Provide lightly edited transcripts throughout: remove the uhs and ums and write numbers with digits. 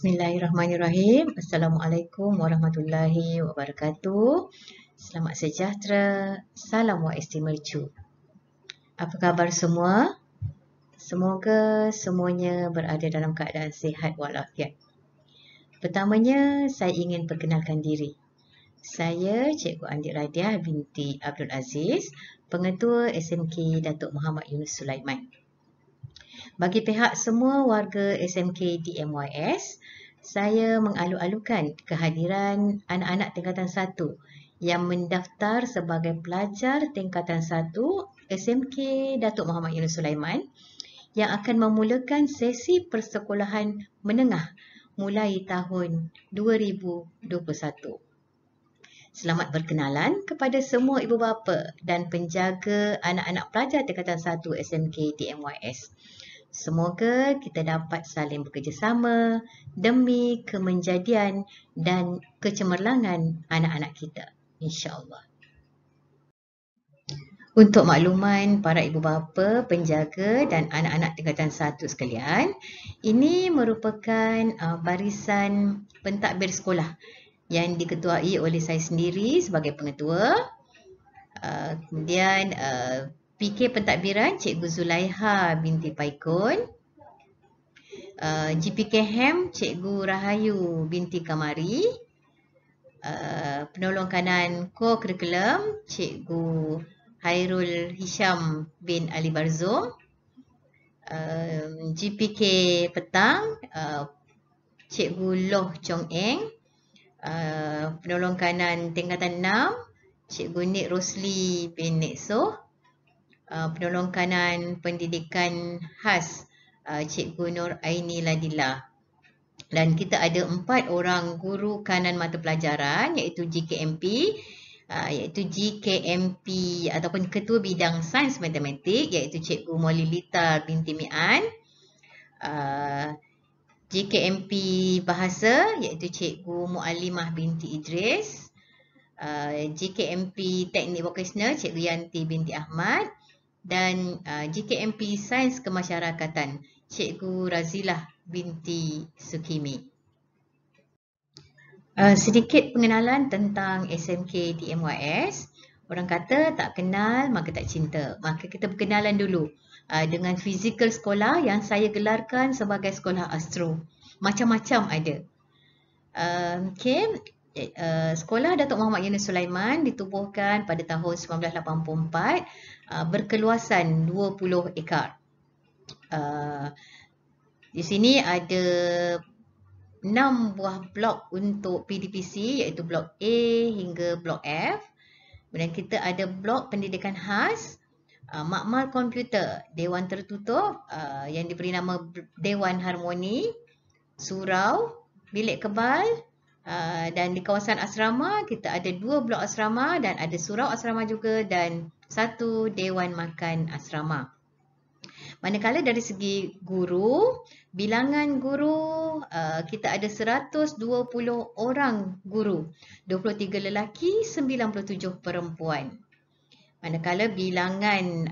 Bismillahirrahmanirrahim. Assalamualaikum warahmatullahi wabarakatuh. Selamat sejahtera. Salam YST Mercu. Apa khabar semua? Semoga semuanya berada dalam keadaan sihat walafiat. Pertamanya, saya ingin perkenalkan diri. Saya Cikgu Andik Radiah binti Abdul Aziz, Pengetua SMK Datuk Muhammad Yunus Sulaiman. Bagi pihak semua warga SMK DMYS, saya mengalu-alukan kehadiran anak-anak tingkatan 1 yang mendaftar sebagai pelajar tingkatan 1 SMK Datuk Muhammad Yunus Sulaiman yang akan memulakan sesi persekolahan menengah mulai tahun 2021. Selamat berkenalan kepada semua ibu bapa dan penjaga anak-anak pelajar tingkatan 1 SMK DMYS. Semoga kita dapat saling bekerjasama demi kemenjadian dan kecemerlangan anak-anak kita, insya-Allah. Untuk makluman para ibu bapa, penjaga dan anak-anak tingkatan 1 sekalian, ini merupakan barisan pentadbir sekolah yang diketuai oleh saya sendiri sebagai pengetua. Kemudian PK Pentadbiran Cikgu Zulaiha binti Paikun, GPKM Cikgu Rahayu binti Kamari, penolong kanan co-curriculum Cikgu Hairul Hisham bin Ali Barzum, GPK Petang Cikgu Loh Chong Eng, penolong kanan tingkatan 6 Cikgu Nik Rosli bin Nik Soh, penolong kanan pendidikan khas Cikgu Nur Aini Ladila. Dan kita ada 4 orang guru kanan mata pelajaran iaitu GKMP, ataupun Ketua Bidang Sains Matematik iaitu Cikgu Maulilita binti Mian, GKMP Bahasa iaitu Cikgu Mualimah binti Idris, GKMP Teknik Vokasional Cikgu Yanti binti Ahmad, dan GKMP Sains Kemasyarakatan Cikgu Razilah binti Sukimi. Sedikit pengenalan tentang SMK DMYS. Orang kata tak kenal maka tak cinta. Maka kita berkenalan dulu dengan fizikal sekolah yang saya gelarkan sebagai sekolah astro. Macam-macam ada. Sekolah Datuk Muhammad Yunus Sulaiman ditubuhkan pada tahun 1984, berkeluasan 20 ekar. Di sini ada 6 buah blok untuk PDPC iaitu blok A hingga blok F. Kemudian kita ada blok pendidikan khas, makmal komputer, dewan tertutup yang diberi nama Dewan Harmoni, surau, bilik kebal, dan di kawasan asrama kita ada 2 blok asrama dan ada surau asrama juga dan 1 dewan makan asrama. Manakala dari segi guru, bilangan guru kita ada 120 orang guru, 23 lelaki, 97 perempuan. Manakala bilangan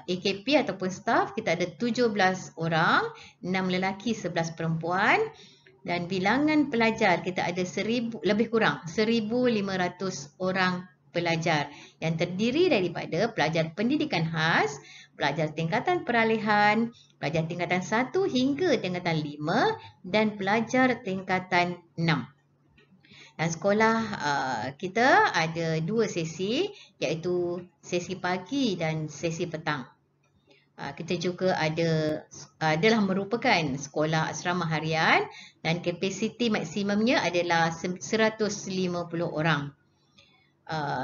AKP ataupun staff kita ada 17 orang, 6 lelaki, 11 perempuan. Dan bilangan pelajar kita ada lebih kurang 1,500 orang pelajar yang terdiri daripada pelajar pendidikan khas, pelajar tingkatan peralihan, pelajar tingkatan 1 hingga tingkatan 5 dan pelajar tingkatan 6. Dan sekolah kita ada 2 sesi iaitu sesi pagi dan sesi petang. Kita juga adalah merupakan sekolah asrama harian dan kapasiti maksimumnya adalah 150 orang.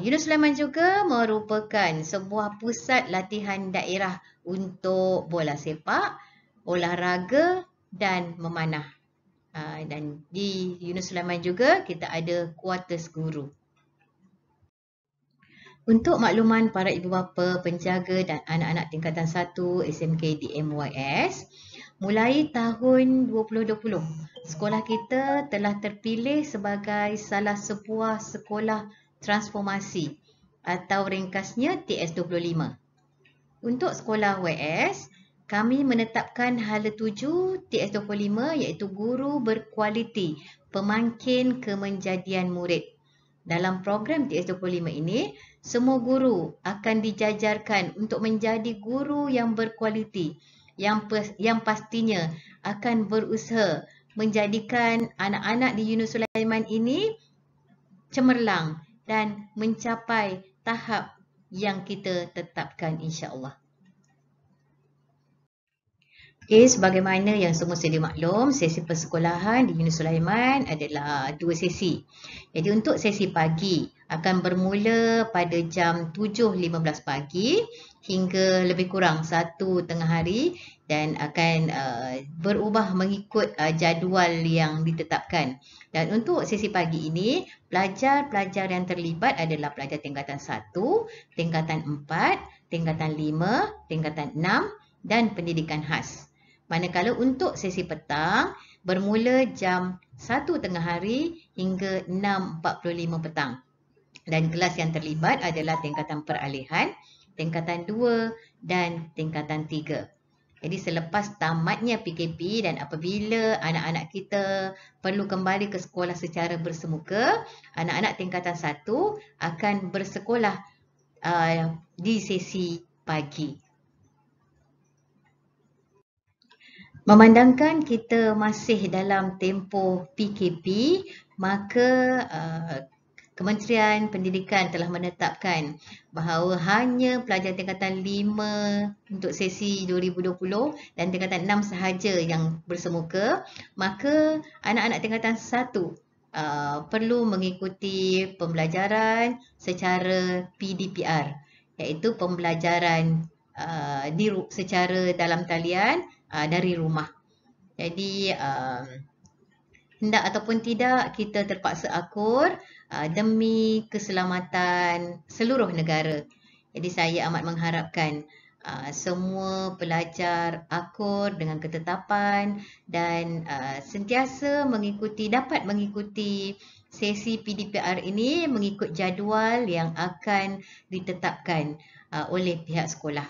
Yunus Sulaiman juga merupakan sebuah pusat latihan daerah untuk bola sepak, olahraga dan memanah. Dan di Yunus Sulaiman juga kita ada kuartus guru. Untuk makluman para ibu bapa, penjaga dan anak-anak tingkatan 1 SMK DMYS, mulai tahun 2020, sekolah kita telah terpilih sebagai salah sebuah sekolah transformasi atau ringkasnya TS25. Untuk sekolah WS, kami menetapkan hala tuju TS25 iaitu guru berkualiti, pemangkin kemenjadian murid. Dalam program TS25 ini, semua guru akan dijajarkan untuk menjadi guru yang berkualiti, yang pastinya akan berusaha menjadikan anak-anak di Yunus Sulaiman ini cemerlang dan mencapai tahap yang kita tetapkan insya-Allah. Okey, sebagaimana yang semua sedia maklum, sesi persekolahan di Yunus Sulaiman adalah 2 sesi. Jadi untuk sesi pagi akan bermula pada jam 7.15 pagi hingga lebih kurang 1 tengah hari dan akan berubah mengikut jadual yang ditetapkan. Dan untuk sesi pagi ini, pelajar-pelajar yang terlibat adalah pelajar tingkatan 1, tingkatan 4, tingkatan 5, tingkatan 6 dan pendidikan khas. Manakala untuk sesi petang bermula jam 1 tengah hari hingga 6.45 petang. Dan kelas yang terlibat adalah tingkatan peralihan, tingkatan 2 dan tingkatan 3. Jadi selepas tamatnya PKP dan apabila anak-anak kita perlu kembali ke sekolah secara bersemuka, anak-anak tingkatan 1 akan bersekolah di sesi pagi. Memandangkan kita masih dalam tempoh PKP, maka Kementerian Pendidikan telah menetapkan bahawa hanya pelajar tingkatan 5 untuk sesi 2020 dan tingkatan 6 sahaja yang bersemuka, maka anak-anak tingkatan 1 perlu mengikuti pembelajaran secara PDPR, iaitu pembelajaran secara dalam talian dari rumah. Jadi hendak ataupun tidak kita terpaksa akur demi keselamatan seluruh negara. Jadi saya amat mengharapkan semua pelajar akur dengan ketetapan dan sentiasa dapat mengikuti sesi PDPR ini mengikut jadual yang akan ditetapkan oleh pihak sekolah.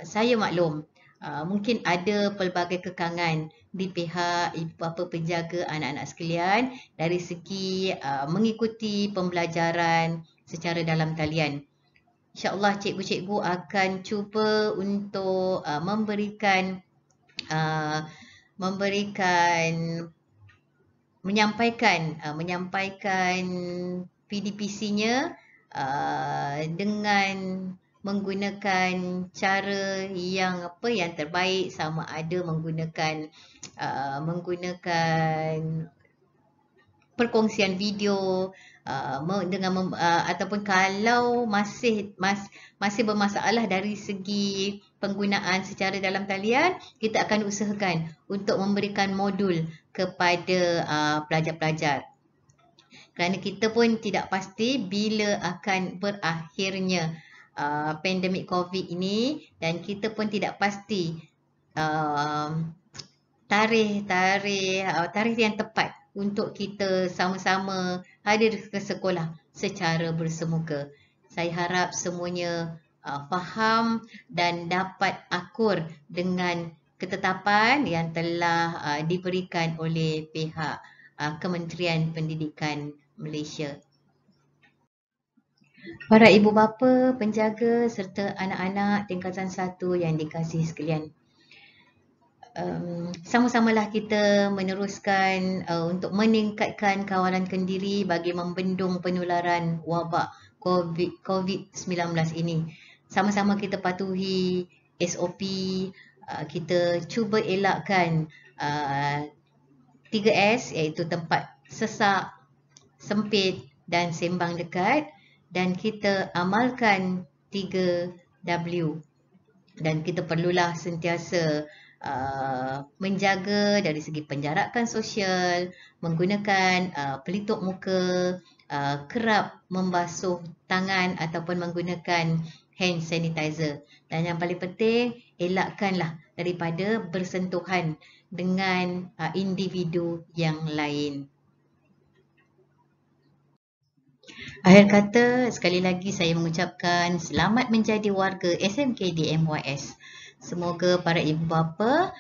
Saya maklum mungkin ada pelbagai kekangan di pihak ibu bapa penjaga anak-anak sekalian dari segi mengikuti pembelajaran secara dalam talian. InsyaAllah cikgu-cikgu akan cuba untuk menyampaikan PDPC-nya dengan menggunakan cara yang terbaik, sama ada menggunakan perkongsian video ataupun kalau masih bermasalah dari segi penggunaan secara dalam talian, kita akan usahakan untuk memberikan modul kepada pelajar-pelajar. Kerana kita pun tidak pasti bila akan berakhirnya pandemik COVID ini dan kita pun tidak pasti tarikh yang tepat untuk kita sama-sama hadir ke sekolah secara bersemuka. Saya harap semuanya faham dan dapat akur dengan ketetapan yang telah diberikan oleh pihak Kementerian Pendidikan Malaysia. Para ibu bapa, penjaga serta anak-anak tingkatan 1 yang dikasihi sekalian. Sama-samalah kita meneruskan untuk meningkatkan kawalan kendiri bagi membendung penularan wabak COVID-19 ini. Sama-sama kita patuhi SOP, kita cuba elakkan 3S iaitu tempat sesak, sempit dan sembang dekat, dan kita amalkan 3W. Dan kita perlulah sentiasa menjaga dari segi penjarakan sosial, menggunakan pelitup muka, kerap membasuh tangan ataupun menggunakan hand sanitizer. Dan yang paling penting, elakkanlah daripada bersentuhan dengan individu yang lain. Akhir kata, sekali lagi saya mengucapkan selamat menjadi warga SMKD MYS. Semoga para ibu bapa,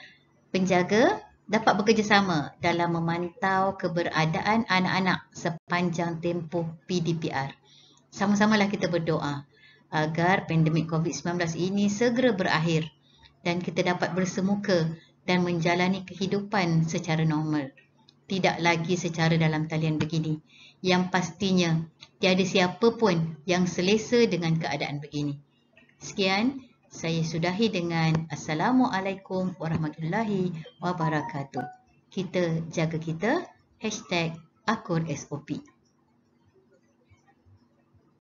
penjaga dapat bekerjasama dalam memantau keberadaan anak-anak sepanjang tempoh PDPR. Sama-samalah kita berdoa agar pandemik COVID-19 ini segera berakhir dan kita dapat bersemuka dan menjalani kehidupan secara normal. Tidak lagi secara dalam talian begini. Yang pastinya, tiada siapa pun yang selesa dengan keadaan begini. Sekian, saya sudahi dengan Assalamualaikum warahmatullahi wabarakatuh. Kita jaga kita. #AkurSOP.